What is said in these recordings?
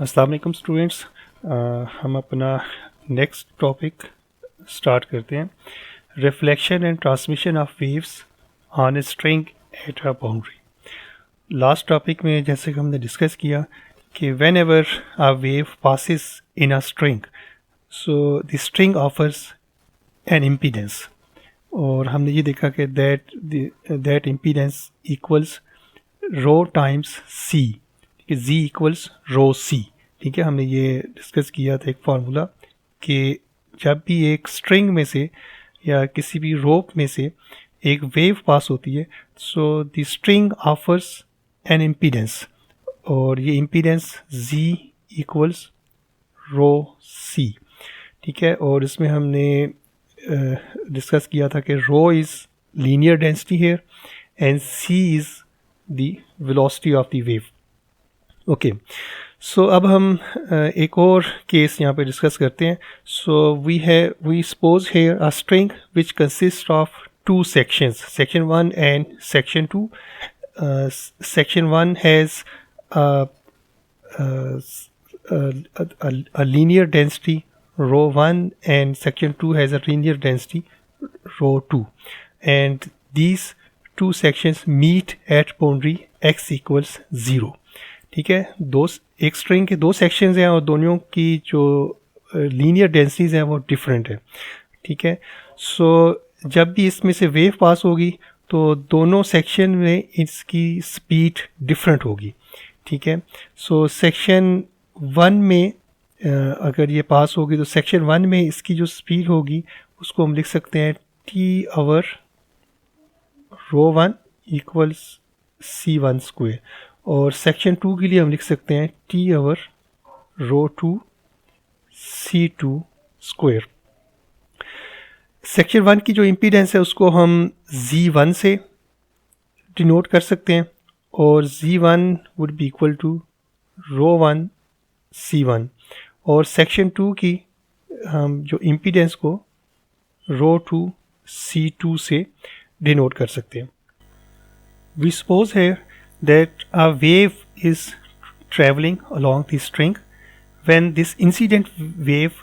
अस्सलाम वालेकुम स्टूडेंट्स। हम अपना नेक्स्ट टॉपिक स्टार्ट करते हैं। Reflection and transmission of waves on a string at a boundary. Last topic में जैसे कि हमने डिस्कस किया कि whenever a wave passes in a string, so the string offers an impedance, और हमने ये देखा कि that impedance equals rho times c, ठीक है, z इक्वल्स रो सी। ठीक है, हमने ये डिस्कस किया था एक फार्मूला कि जब भी एक स्ट्रिंग में से या किसी भी रोप में से एक वेव पास होती है, so the string offers an impedance, और ये impedance z equals rho c. ठीक है, और इसमें हमने डिस्कस किया था कि rho is linear density here and c is the velocity of the wave. Okay, so अब हम एक और केस यहाँ पे डिस्कस करते हैं। So we suppose here a string which consist of two sections, section 1 and section 2. Section 1 has a linear density rho 1 and section 2 has a linear density rho 2, and these two sections meet at boundary x equals 0. ठीक है, एक string के दो sections हैं और दोनों की जो लीनियर डेंसिटीज हैं वो डिफरेंट है। ठीक है, सो जब भी इसमें से वेव पास होगी तो दोनों सेक्शन में इसकी स्पीड डिफरेंट होगी। ठीक है, सो सेक्शन 1 में अगर ये पास होगी तो सेक्शन 1 में इसकी जो स्पीड होगी उसको हम लिख सकते हैं T over rho 1 equals c1 square, और सेक्शन 2 के लिए हम लिख सकते हैं T over rho 2 c2 square. Section 1 की जो इम्पीडेंस है उसको हम z1 से डिनोट कर सकते हैं, और z1 would be equal to rho 1 c1, और सेक्शन 2 की हम जो इम्पीडेंस को रो 2 c2 से डिनोट कर सकते हैं। वी सपोज है that a wave is traveling along the string. When this incident wave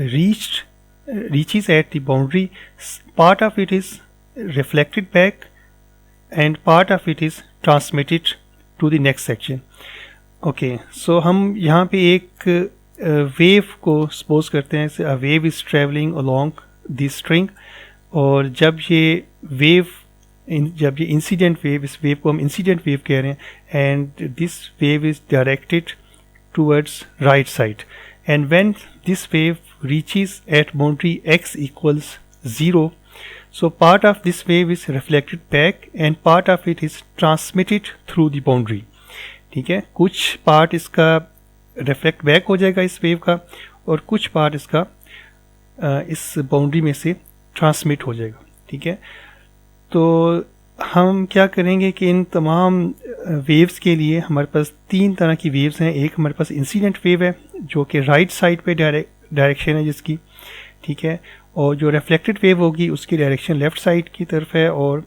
reaches at the boundary, part of it is reflected back and part of it is transmitted to the next section. Okay, so हम यहाँ पे एक wave को suppose करते हैं, a wave is traveling along the string, और जब ये इंसिडेंट वेव, इस वेव को हम इंसिडेंट वेव कह रहे हैं, and this wave is directed towards right side, and when this wave reaches at boundary x equals 0, so part of this wave is reflected back and part of it is transmitted through the boundary. ठीक है, कुछ part इसका reflect back हो जाएगा इस wave का, और कुछ पार्ट इसका इस बाउंड्री में से ट्रांसमिट हो जाएगा। ठीक है, तो हम क्या करेंगे कि इन तमाम वेव्स के लिए हमारे पास तीन तरह की वेव्स हैं। एक हमारे पास इंसिडेंट वेव है जो कि राइट साइड पे डायरेक्शन है जिसकी, ठीक है, और जो रिफ्लेक्टेड वेव होगी उसकी डायरेक्शन लेफ़्ट साइड की तरफ है, और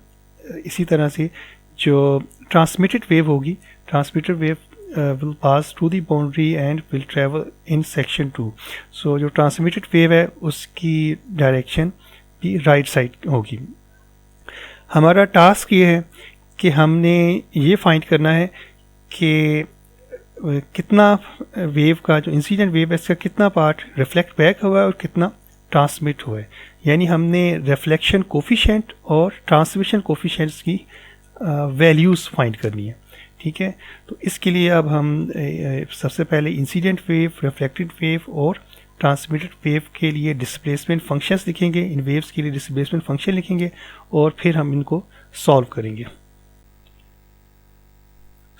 इसी तरह से जो ट्रांसमिटेड वेव होगी, transmitted wave will pass to the boundary and will travel in section 2। So जो ट्रांसमिटेड वेव है उसकी डायरेक्शन भी राइट साइड होगी। हमारा टास्क ये है कि हमने ये फाइंड करना है कि कितना वेव का जो इंसिडेंट वेव है इसका कितना पार्ट रिफ्लेक्ट बैक हुआ है और कितना ट्रांसमिट हुआ है, यानी हमने रिफ्लेक्शन कोफिशिएंट और ट्रांसमिशन कोफिशिएंट्स की वैल्यूज़ फाइंड करनी है। ठीक है, तो इसके लिए अब हम सबसे पहले इंसिडेंट वेव, रिफ्लेक्टेड वेव और ट्रांसमिटेड वेव के लिए डिस्प्लेसमेंट फंक्शंस लिखेंगे, इन वेव्स के लिए डिस्प्लेसमेंट फंक्शन लिखेंगे, और फिर हम इनको सॉल्व करेंगे।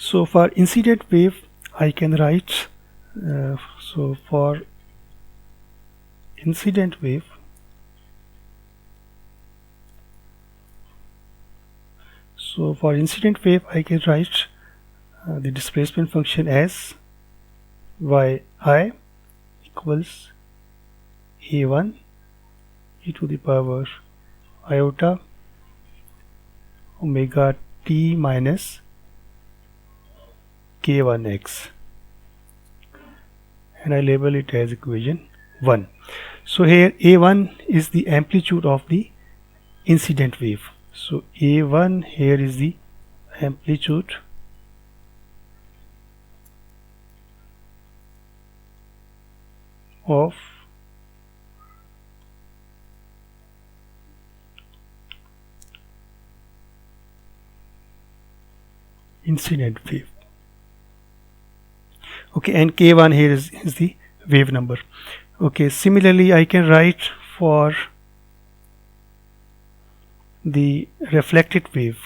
So for incident wave I can right, so for incident wave I can write the displacement function as yi equals a1 e to the power iota omega t minus k1x. and I label it as equation 1. So here A1 is the amplitude of the incident wave. So A1 here is the amplitude of incident wave. Okay, and K1 here is the wave number. Okay, similarly I can write for the reflected wave.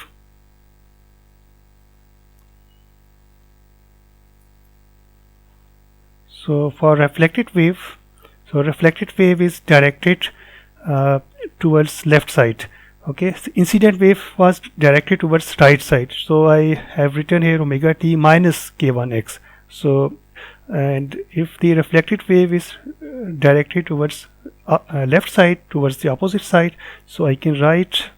So for reflected wave, reflected wave is directed towards left side. Okay, so incident wave was directed towards right side, so I have written here omega t minus k1x. So, and if the reflected wave is directed towards left side, towards the opposite side, so I can write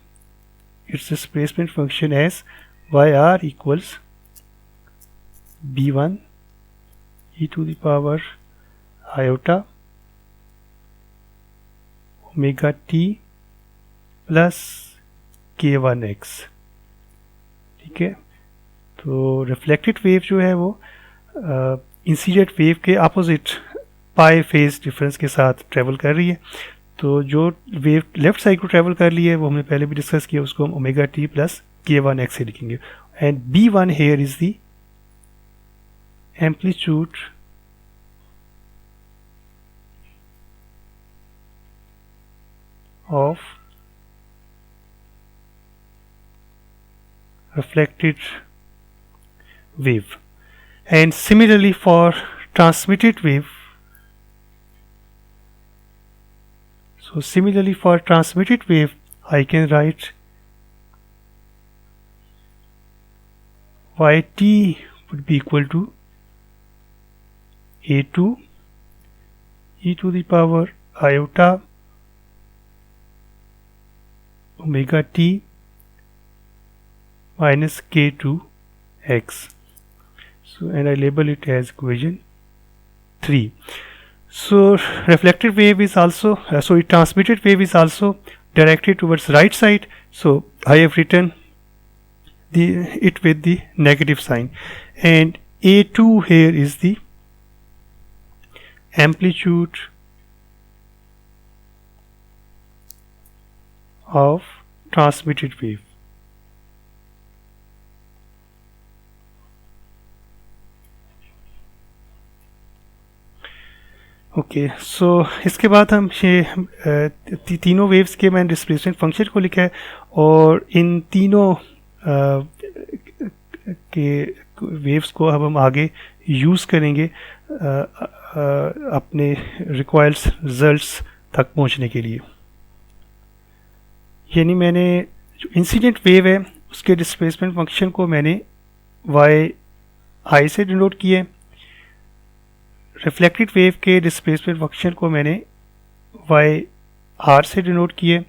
its displacement function as yr equals b1 e to the power iota omega t plus k1x. ठीक है, तो reflected wave जो है वो incident wave के opposite pi phase difference के साथ travel कर रही है. तो जो वेव लेफ्ट साइड को ट्रेवल कर रही है वो हमने पहले भी डिस्कस किया, उसको हम ओमेगा टी प्लस k1x से लिखेंगे. And b1 here is the amplitude of reflected wave. And similarly for transmitted wave, so similarly for transmitted wave I can write yt would be equal to a2 e to the power iota omega t minus k2x. So, and I label it as equation 3. So reflected wave is also transmitted wave is also directed towards right side, so I have written it with the negative sign, and a2 here is the amplitude of transmitted wave. Okay, so इसके बाद हम ये तीनों waves के मैंने displacement function को लिखा है, और इन तीनों के वेव्स को अब हम आगे यूज़ करेंगे अपने रिक्वायर्ड रिजल्ट्स तक पहुंचने के लिए. यानी मैंने जो इंसिडेंट वेव है उसके डिस्प्लेसमेंट फंक्शन को मैंने वाई आई से डिनोट किया है, रिफ्लेक्टेड वेव के डिस्प्लेसमेंट फंक्शन को मैंने वाई आर से डिनोट किया,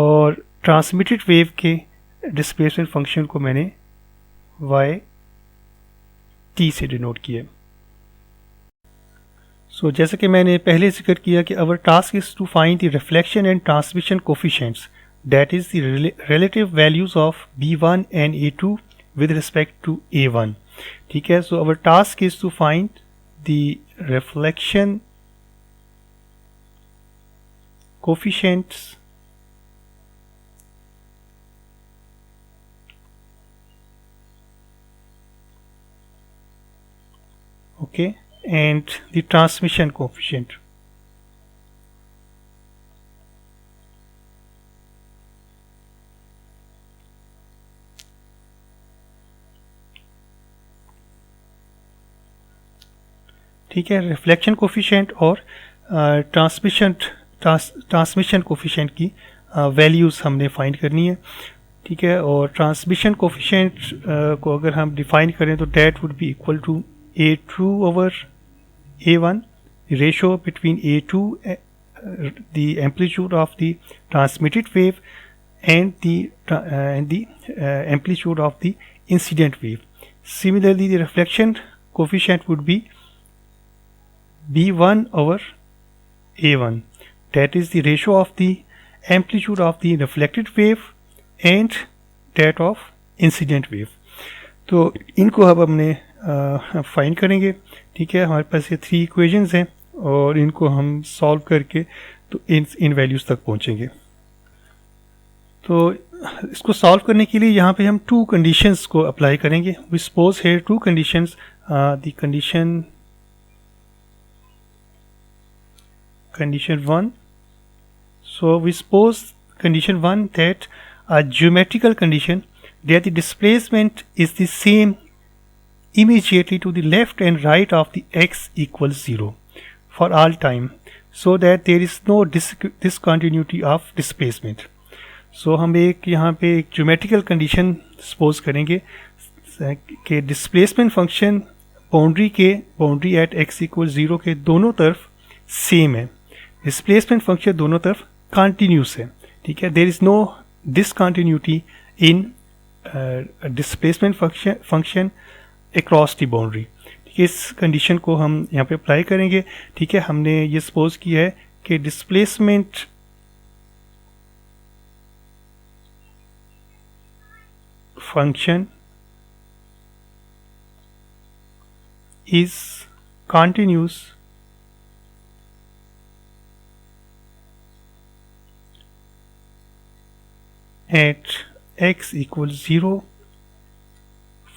और ट्रांसमिटेड वेव के डिस्प्लेसमेंट फंक्शन को मैंने वाई टी से डिनोट किया. सो जैसे कि मैंने पहले जिक्र किया कि our task is to find the reflection and transmission coefficients, that is the relative values of b1 and a2 with respect to a1. ठीक है, so our task is to find the reflection coefficients okay, and the transmission coefficient. ठीक है, reflection coefficient और transmission coefficient की values हमने find करनी है. ठीक है, और ट्रांसमिशन कोफिशिएंट को अगर हम डिफाइन करें तो that would be equal to a2 over a1, ratio between a2 the amplitude of the transmitted wave and the amplitude of the incident wave. Similarly, the reflection coefficient would be B1 over A1, that is the ratio of the amplitude of the reflected wave and that of incident wave. तो इनको अब हमने find करेंगे, ठीक है। हमारे पास ये 3 equations हैं और इनको हम सॉल्व करके तो इन वैल्यूज़ तक पहुंचेंगे। तो इसको सॉल्व करने के लिए यहाँ पे हम 2 कंडीशंस को अप्लाई करेंगे। We suppose here 2 conditions, the condition 1. So we suppose condition 1 that a geometrical condition that the displacement is the same immediately to the left and right of the x equals 0 for all time, so that there is no discontinuity of displacement. So हम एक यहाँ पे एक geometrical condition suppose करेंगे कि displacement function boundary at x equals 0 के दोनों तरफ सेम है, डिस्प्लेसमेंट फंक्शन दोनों तरफ कंटिन्यूस है, ठीक है। There is no discontinuity in displacement function across the boundary, ठीक है। इस कंडीशन को हम यहाँ पे अप्लाई करेंगे, ठीक है। हमने ये सपोज किया है कि displacement function is continuous at x equals 0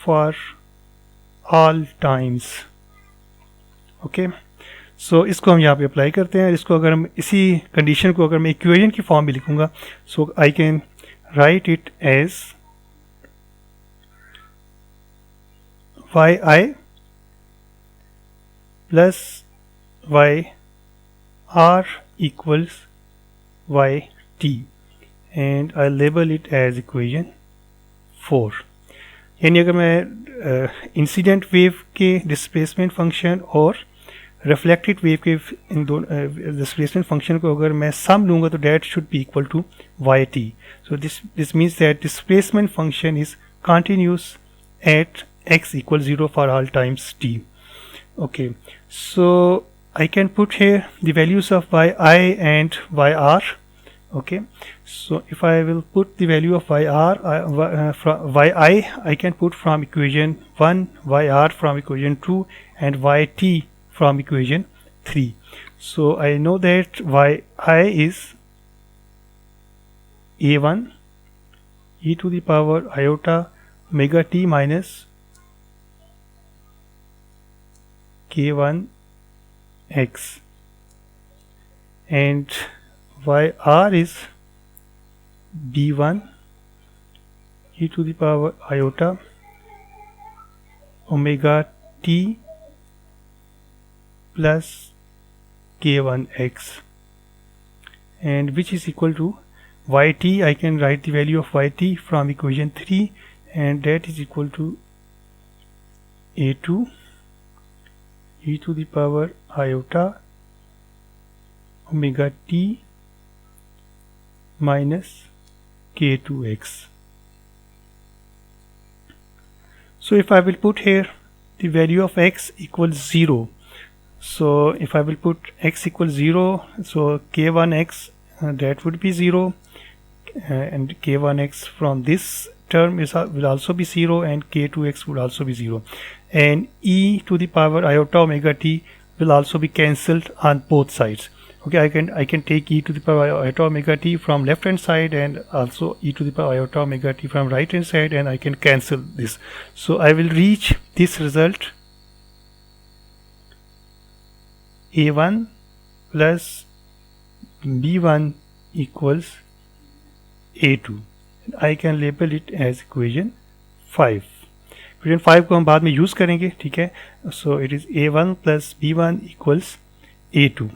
for all times, okay. So इसको हम यहाँ पे अप्लाई करते हैं। इसको अगर हम इसी कंडीशन को अगर मैं इक्वेशन की फॉर्म में लिखूंगा, so I can write it as y i plus y r equals y t and I label it as equation 4। यानी अगर मैं इंसिडेंट वेव के डिस्प्लेसमेंट फंक्शन और रिफ्लेक्टेड वेव के इन दोनों डिस्प्लेसमेंट फंक्शन को अगर मैं सम लूँगा तो that should be equal to Y T. So this means that displacement function is continuous at x equals 0 for all times t, okay। So I can put here the values of yi and yr, okay। So if I will put the value of yr from yi, I can put from equation 1, yr from equation 2 and yt from equation 3। So I know that yi is a1 e to the power iota omega t minus k1 x, and yr is b1 e to the power iota omega t plus k1 x, and which is equal to yt. I can write the value of yt from equation 3, and that is equal to a2 e to the power iota omega t minus k2x. So if I will put here the value of x equals 0, so if I will put x equals 0, so k1x that would be 0, and k1x from this term will also be 0, and k2x would also be 0, and e to the power iota omega t will also be cancelled on both sides, okay। I can take e to the power iota omega t from left hand side and also e to the power iota omega t from right hand side, and I can cancel this. So I will reach this result a1 plus b1 equals a2। I can label it as equation 5। Equation 5 को हम बाद में use करेंगे, ठीक है। So it is a1 plus b1 equals a2।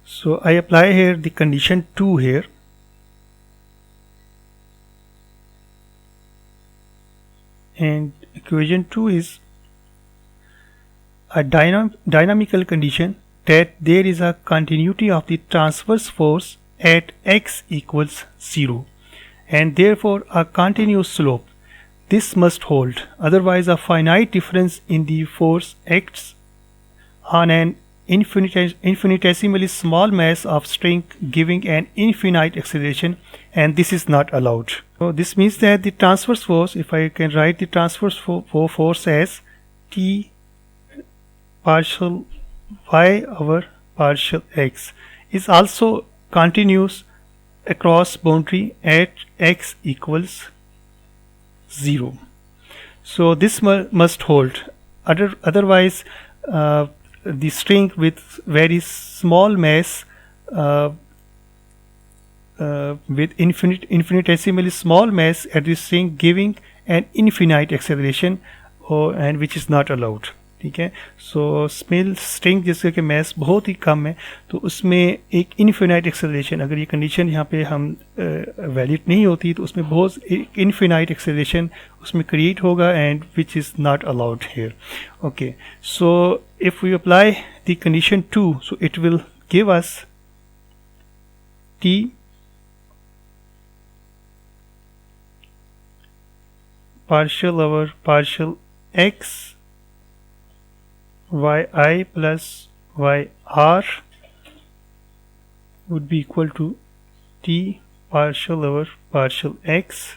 So I apply here the condition 2 here, and equation 2 is a dynamical condition that there is a continuity of the transverse force at x equals 0, and therefore a continuous slope. This must hold, otherwise a finite difference in the force acts on an infinitesimally small mass of string giving an infinite acceleration, and this is not allowed. So this means that the transverse force, if I can write the transverse force as T partial y over partial x, is also continuous across boundary at x equals 0. So this must hold. Otherwise, the string with very small mass with infinitesimally small mass at the string giving an infinite acceleration, and which is not allowed. ठीक है. So small string जिसका कि mess बहुत ही कम है, तो उसमें एक infinite acceleration, अगर ये कंडीशन यहाँ पे हम वैलिड नहीं होती तो उसमें बहुत इनफिनाइट एक्सेलरेशन उसमें क्रिएट होगा, and which is not allowed here. Okay, so if we apply the condition 2, so it will give us t partial over partial x yi plus yr would be equal to t partial over partial x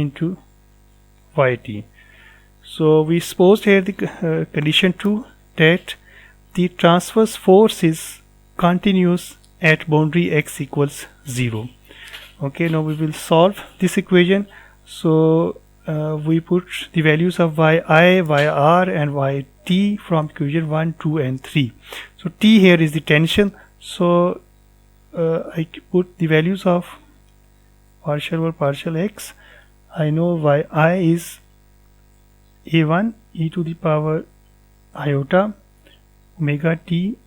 into yt. So we supposed here the condition 2 that the transverse force is continuous at boundary x equals 0. Okay, now we will solve this equation. So we put the values of yi, yr and yt from equation 1, 2 and 3. So t here is the tension, so I put the values of partial over partial x. I know yi is a1 e to the power iota omega t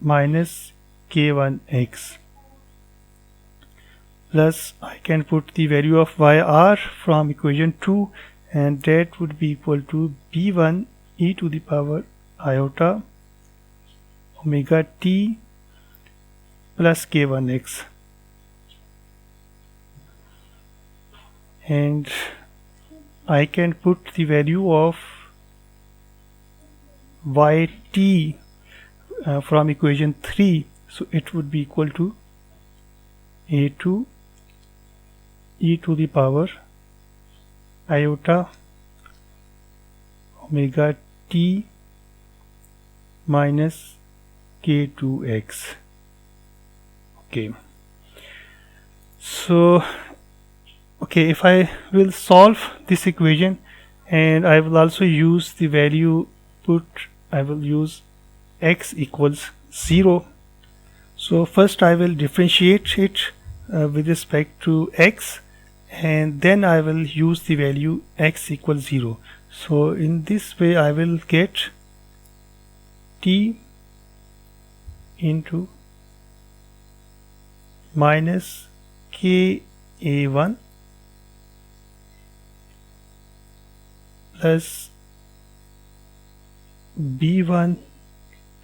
minus k1x, plus I can put the value of yr from equation 2, and that would be equal to b1 e to the power iota omega t plus k1x, and I can put the value of yt from equation 3, so it would be equal to a2 e to the power iota omega t minus k2x. Okay, so okay, if I will solve this equation, and I will also use the value I will use x equals 0. So first I will differentiate it with respect to x, and then I will use the value x equals 0. So in this way I will get t into minus k a1 plus b1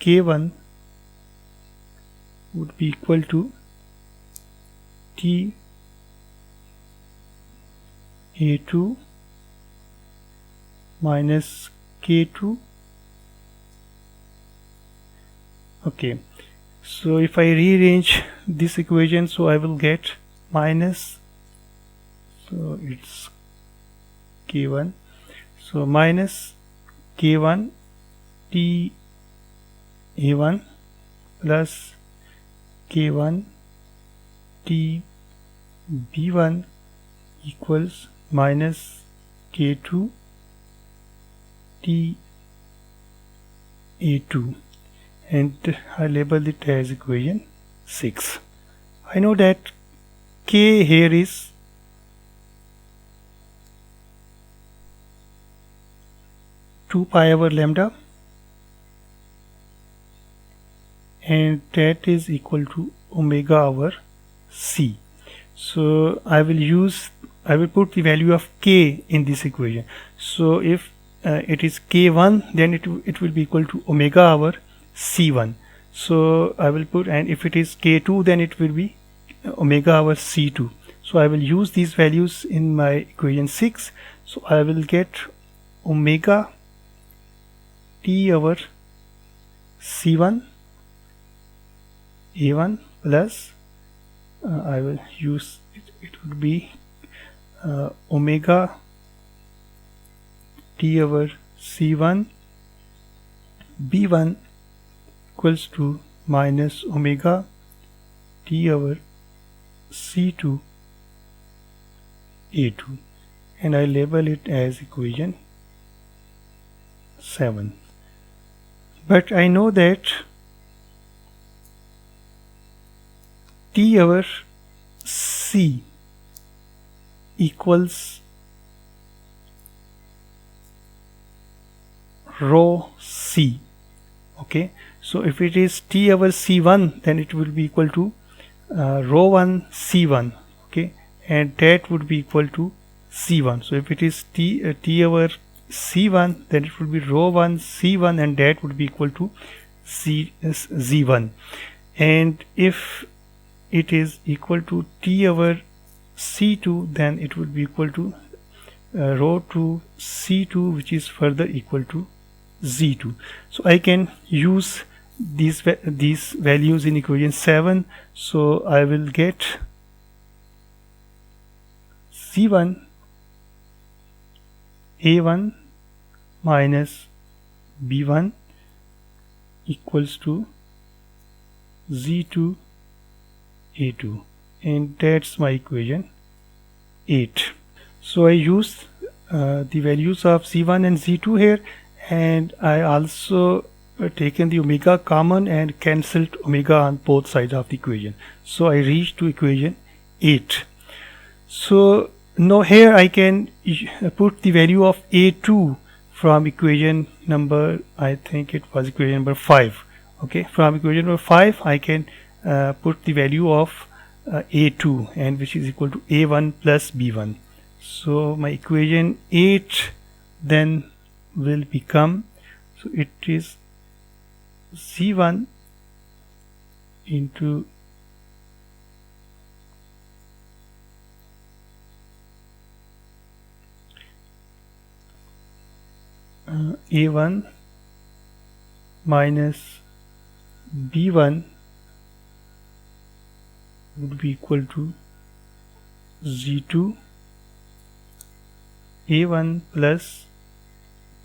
k1 would be equal to t a2 minus k2. Okay, so if I rearrange this equation, so I will get minus, so it's k1, so minus k1 t a1 plus k1 t b1 equals minus k2 t a2, and I label it as equation 6. I know that k here is 2 pi over lambda, and that is equal to omega over c. So I will put the value of k in this equation. So if it is k1, then it will be equal to omega over c1. So I will put, and if it is k2, then it will be omega over c2. So I will use these values in my equation 6. So I will get omega t over C1 A1 plus I will use it would be omega T over C1 B1 equals to minus omega T over C2 A2, and I label it as equation 7. But I know that T over C equals rho C. Okay, so if it is T over C1, then it will be equal to rho 1 C1. Okay, and that would be equal to C1. So if it is T over C1, then it would be rho 1 C1, and that would be equal to Z1. And if it is equal to T over C2, then it would be equal to rho 2 C2, which is further equal to Z2. So I can use these values in equation 7. So I will get C1 A1 minus B1 equals to Z2 A2, and that's my equation 8. So I used the values of Z1 and Z2 here, and I also taken the omega common and cancelled omega on both sides of the equation. So I reached to equation 8. So now here I can put the value of A2 from equation number, I think it was equation number 5. Okay, from equation number 5 I can put the value of A2, and which is equal to A1 plus B1. So my equation 8 then will become, so it is C1 into A1 minus B1 would be equal to Z2 A1 plus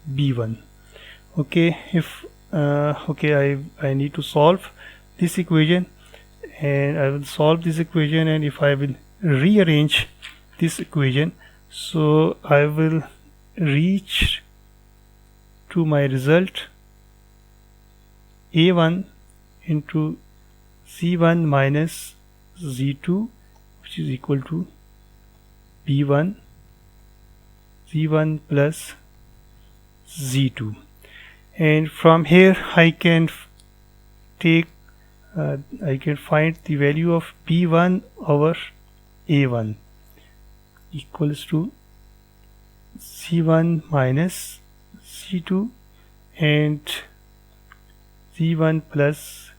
B1. Okay, if okay, I need to solve this equation, and I will solve this equation, and if I will rearrange this equation, so I will reach to my result A1 into C1 minus Z2, which is equal to B1 Z1 plus Z2, and from here I can take I can find the value of B1 over A1 equals to C1 minus C2 and C1 plus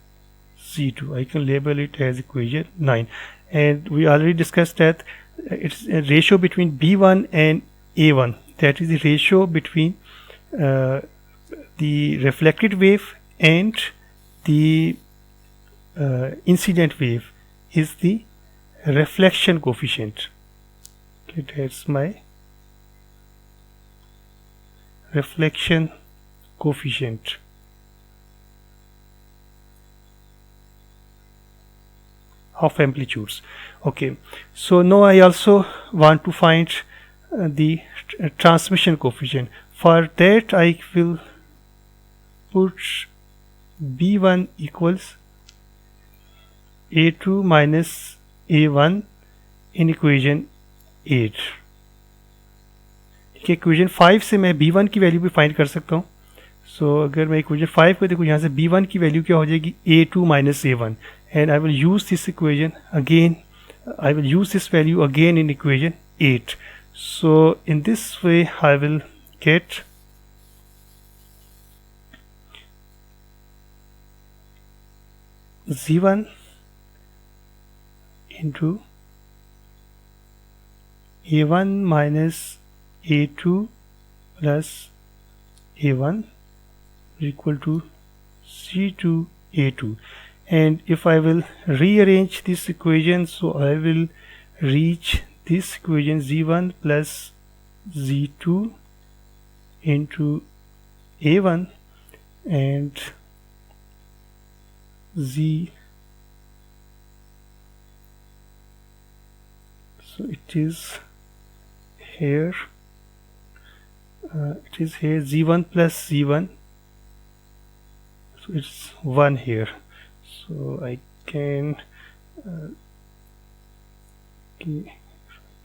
C2. I can label it as equation 9, and we already discussed that it's a ratio between B1 and A1, that is the ratio between the reflected wave and the incident wave is the reflection coefficient. Okay, that's my reflection coefficient. Of amplitudes. Okay, so now I also want to find the transmission coefficient. For that I will put B1 equals A2 minus A1 in equation 8. ठीक है, equation 5 से मैं B1 की value भी find कर सकता हूँ. सो अगर मैं इक्वेशन 5 को देखूँ, यहाँ से B1 की वैल्यू क्या हो जाएगी, A2 minus A1, and I will use this equation again. I will use this value again in equation 8. So in this way I will get Z1 into A1 minus A2 plus A1 is equal to Z2 A2. And if I will rearrange this equation, so I will reach this equation Z1 plus Z2 into A1 and Z, so it is here, Z1 plus Z1, so it's 1 here, so I can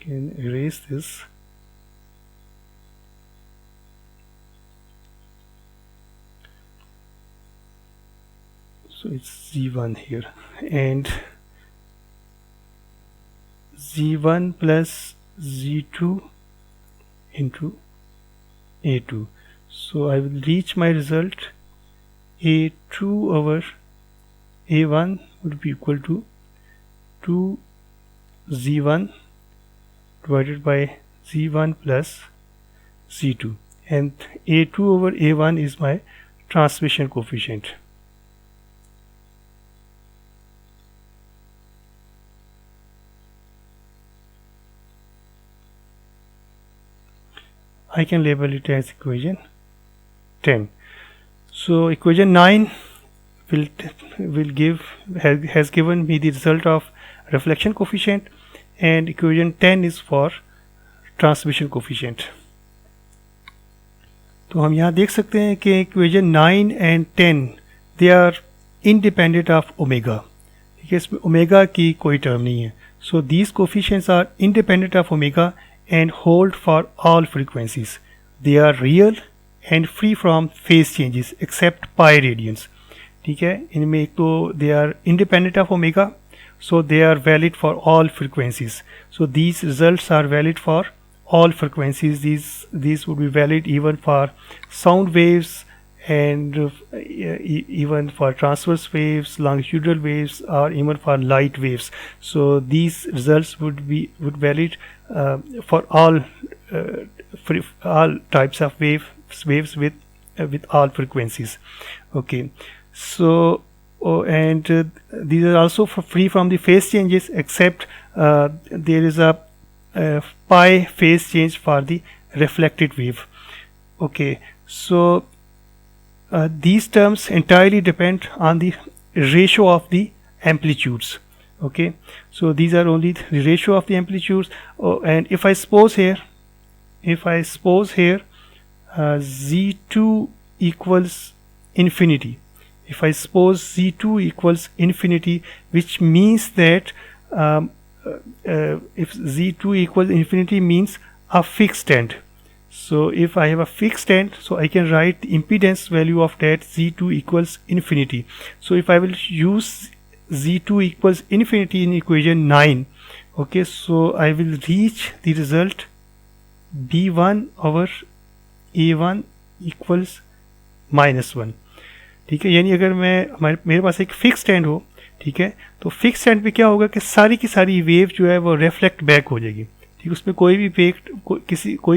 erase this. So it's Z1 here, and Z1 plus Z2 into A2. So I will reach my result. A2 over A1 would be equal to 2 Z1 divided by Z1 plus Z2, and A2 over A1 is my transmission coefficient. I can label it as equation 10. So equation 9 has given me the result of reflection coefficient, and equation 10 is for transmission coefficient. तो हम यहाँ देख सकते हैं कि equation 9 and 10 they are independent of omega. ठीक है, इसमें ओमेगा की कोई टर्म नहीं है. So these coefficients are independent of omega and hold for all frequencies. They are real and free from phase changes except pi radians. ठीक है, इनमें एक तो they are independent of omega, so they are valid for all frequencies. So these results are valid for all frequencies. These would be valid even for sound waves and even for transverse waves, longitudinal waves, or even for light waves. So these results would valid for all types of waves with all frequencies. Okay, so these are also free from the phase changes, except there is a pi phase change for the reflected wave. Okay, so these terms entirely depend on the ratio of the amplitudes. Okay, so these are only the ratio of the amplitudes. And if I suppose here Z2 equals infinity, if I suppose Z2 equals infinity, which means that if Z2 equals infinity means a fixed end. So if I have a fixed end, so I can write the impedance value of that Z2 equals infinity. So if I will use Z2 equals infinity in equation 9, okay, so I will reach the result B1 over A1 equals -1. ठीक है, यानी अगर मेरे पास एक fixed and हो, ठीक है, तो फिक्स्ड एंड पे क्या होगा कि सारी की सारी वेव जो है वो रिफ्लेक्ट बैक हो जाएगी. ठीक, उसमें कोई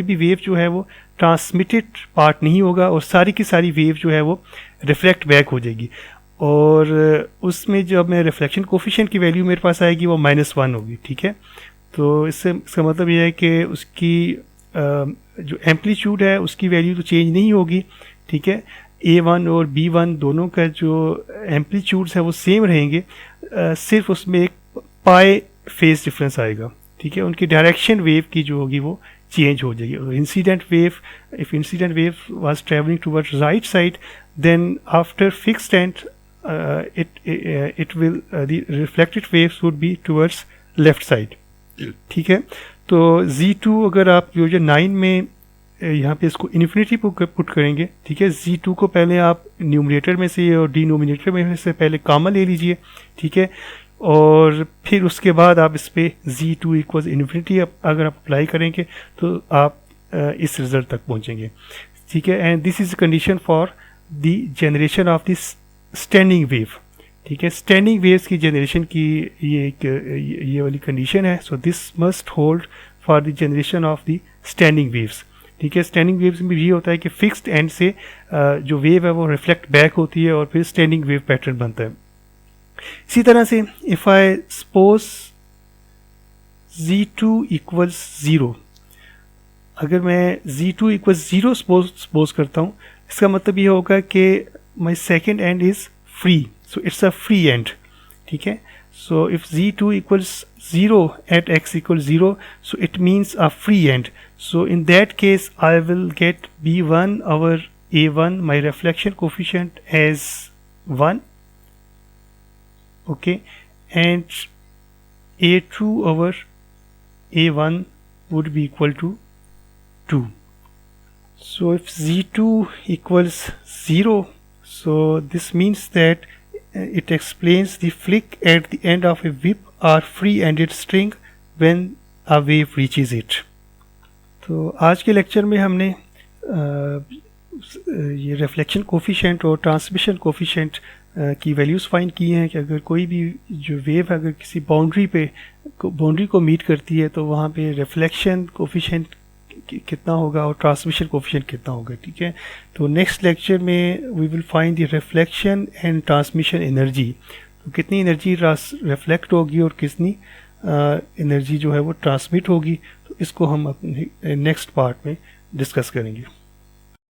भी वेव जो है वो ट्रांसमिटेड पार्ट नहीं होगा, और सारी की सारी वेव जो है वो रिफ्लेक्ट बैक हो जाएगी. और उसमें जब मैं रिफ्लेक्शन कोफिशिएंट की वैल्यू मेरे पास आएगी वो -1 होगी. ठीक है, तो इसका मतलब ये है कि उसकी जो एम्पलीट्यूड है उसकी वैल्यू तो चेंज नहीं होगी. ठीक है, A1 और B1 दोनों का जो एम्पलीट्यूड्स है वो सेम रहेंगे, सिर्फ उसमें एक पाई फेज डिफरेंस आएगा. ठीक है, उनकी डायरेक्शन वेव की जो होगी वो चेंज हो जाएगी. Incident wave, if incident wave was travelling towards right side, then after fixed end it will the reflected waves would be towards left side. ठीक है, तो Z2 अगर आप equation 9 में यहाँ पे इसको इन्फिनिटी पुट करेंगे. ठीक है, Z2 को पहले आप न्यूमरेटर में से और डिनोमिनेटर में से पहले कॉमन ले लीजिए. ठीक है, और फिर उसके बाद आप इस पे Z2 इक्वल्स इन्फिनिटी अगर आप अप्लाई करेंगे तो आप इस रिजल्ट तक पहुँचेंगे. ठीक है, and this is condition for the generation of this standing wave. ठीक है, स्टैंडिंग वेव्स की जनरेशन की ये वाली कंडीशन है. So this must hold for the generation of the standing waves. ठीक है। स्टैंडिंग वेव्स में ये होता है कि फिक्स्ड एंड से जो वेव है वो रिफ्लेक्ट बैक होती है और फिर स्टैंडिंग वेव पैटर्न बनता है। इसी तरह से if I suppose Z2 equals 0, अगर मैं Z2 इक्वल्स 0 सपोज करता हूँ, इसका मतलब ये होगा कि my second and is free, so it's a free and, ठीक है। So if Z2 equals 0 at x equals 0, so it means a free end. So in that case I will get B1 over A1, my reflection coefficient, as 1, okay, and A2 over A1 would be equal to 2. So if Z2 equals 0, so this means that it explains the flick at the end of a whip or free-ended string when a wave reaches it. तो आज के lecture में हमने ये reflection coefficient और transmission coefficient की values find की हैं कि अगर कोई भी जो वेव अगर किसी बाउंड्री को मीट करती है तो वहाँ पे रिफ्लेक्शन कोफिशिएंट कितना होगा और ट्रांसमिशन कोफिशिएंट कितना होगा, ठीक है। तो नेक्स्ट लेक्चर में we will find the reflection and transmission energy, तो कितनी एनर्जी रिफ्लेक्ट होगी और कितनी एनर्जी जो है वो ट्रांसमिट होगी, तो इसको हम अपने नेक्स्ट पार्ट में डिस्कस करेंगे।